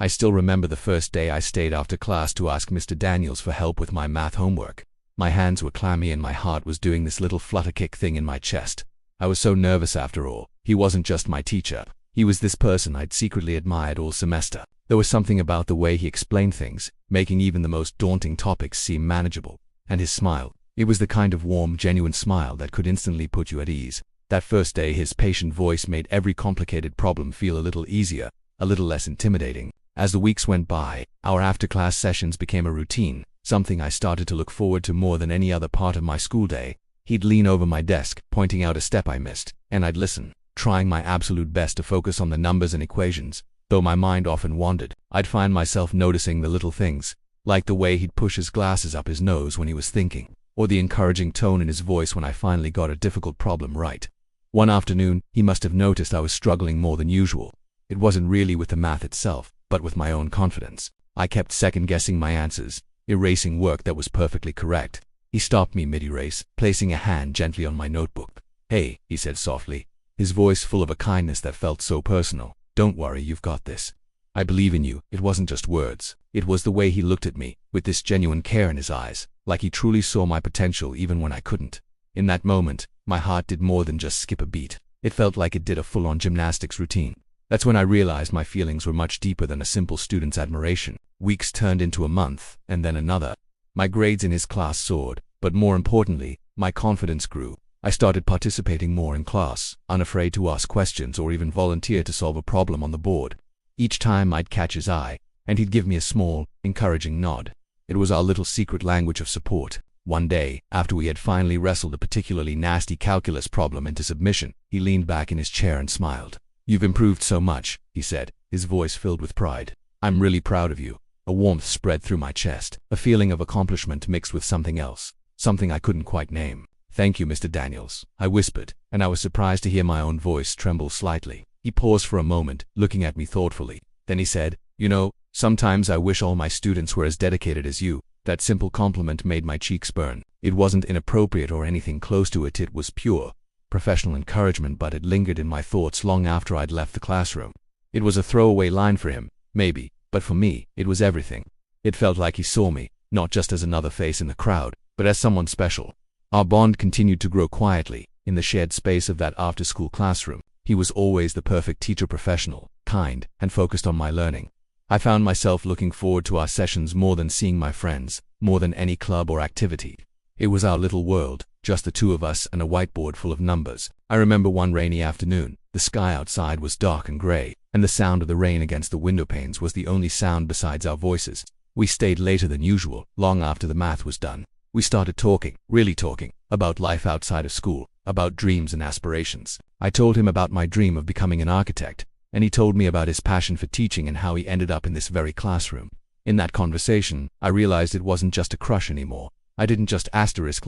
I still remember the first day I stayed after class to ask Mr. Daniels for help with my math homework. My hands were clammy and my heart was doing this little flutter-kick thing in my chest. I was so nervous after all. He wasn't just my teacher. He was this person I'd secretly admired all semester. There was something about the way he explained things, making even the most daunting topics seem manageable. And his smile. It was the kind of warm, genuine smile that could instantly put you at ease. That first day, his patient voice made every complicated problem feel a little easier, a little less intimidating. As the weeks went by, our after-class sessions became a routine, something I started to look forward to more than any other part of my school day. He'd lean over my desk, pointing out a step I missed, and I'd listen, trying my absolute best to focus on the numbers and equations. Though my mind often wandered, I'd find myself noticing the little things, like the way he'd push his glasses up his nose when he was thinking, or the encouraging tone in his voice when I finally got a difficult problem right. One afternoon, he must have noticed I was struggling more than usual. It wasn't really with the math itself, but with my own confidence. I kept second-guessing my answers, erasing work that was perfectly correct. He stopped me mid-erase, placing a hand gently on my notebook. "Hey," he said softly, his voice full of a kindness that felt so personal. "Don't worry, you've got this. I believe in you." It wasn't just words. It was the way he looked at me, with this genuine care in his eyes, like he truly saw my potential even when I couldn't. In that moment, my heart did more than just skip a beat. It felt like it did a full-on gymnastics routine. That's when I realized my feelings were much deeper than a simple student's admiration. Weeks turned into a month, and then another. My grades in his class soared, but more importantly, my confidence grew. I started participating more in class, unafraid to ask questions or even volunteer to solve a problem on the board. Each time I'd catch his eye, and he'd give me a small, encouraging nod. It was our little secret language of support. One day, after we had finally wrestled a particularly nasty calculus problem into submission, he leaned back in his chair and smiled. "You've improved so much," he said, his voice filled with pride. "I'm really proud of you." A warmth spread through my chest, a feeling of accomplishment mixed with something else, something I couldn't quite name. "Thank you, Mr. Daniels," I whispered, and I was surprised to hear my own voice tremble slightly. He paused for a moment, looking at me thoughtfully. Then he said, "You know, sometimes I wish all my students were as dedicated as you." That simple compliment made my cheeks burn. It wasn't inappropriate or anything close to it. It was pure, professional encouragement, but it lingered in my thoughts long after I'd left the classroom. It was a throwaway line for him, maybe, but for me, it was everything. It felt like he saw me, not just as another face in the crowd, but as someone special. Our bond continued to grow quietly, in the shared space of that after-school classroom. He was always the perfect teacher, professional, kind, and focused on my learning. I found myself looking forward to our sessions more than seeing my friends, more than any club or activity. It was our little world, just the two of us and a whiteboard full of numbers. I remember one rainy afternoon. The sky outside was dark and gray, and the sound of the rain against the window panes was the only sound besides our voices. We stayed later than usual, long after the math was done. We started talking, really talking, about life outside of school, about dreams and aspirations. I told him about my dream of becoming an architect, and he told me about his passion for teaching and how he ended up in this very classroom. In that conversation, I realized it wasn't just a crush anymore. I didn't just asterisk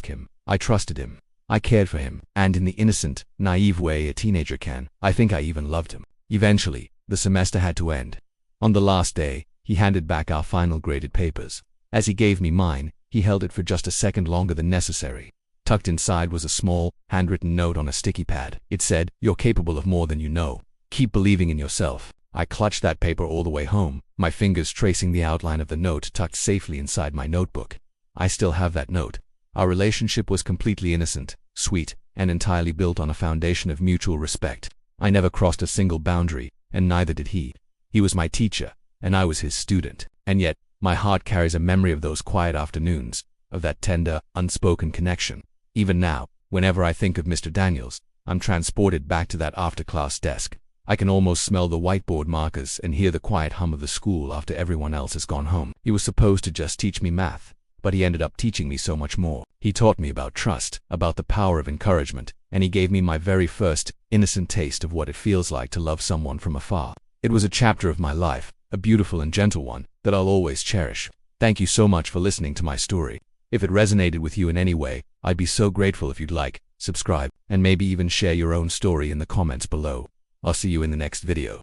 him. I trusted him. I cared for him, and in the innocent, naive way a teenager can, I think I even loved him. Eventually, the semester had to end. On the last day, he handed back our final graded papers. As he gave me mine, he held it for just a second longer than necessary. Tucked inside was a small, handwritten note on a sticky pad. It said, "You're capable of more than you know. Keep believing in yourself." I clutched that paper all the way home, my fingers tracing the outline of the note tucked safely inside my notebook. I still have that note. Our relationship was completely innocent, sweet, and entirely built on a foundation of mutual respect. I never crossed a single boundary, and neither did he. He was my teacher, and I was his student. And yet, my heart carries a memory of those quiet afternoons, of that tender, unspoken connection. Even now, whenever I think of Mr. Daniels, I'm transported back to that after-class desk. I can almost smell the whiteboard markers and hear the quiet hum of the school after everyone else has gone home. He was supposed to just teach me math, but he ended up teaching me so much more. He taught me about trust, about the power of encouragement, and he gave me my very first, innocent taste of what it feels like to love someone from afar. It was a chapter of my life, a beautiful and gentle one, that I'll always cherish. Thank you so much for listening to my story. If it resonated with you in any way, I'd be so grateful if you'd like, subscribe, and maybe even share your own story in the comments below. I'll see you in the next video.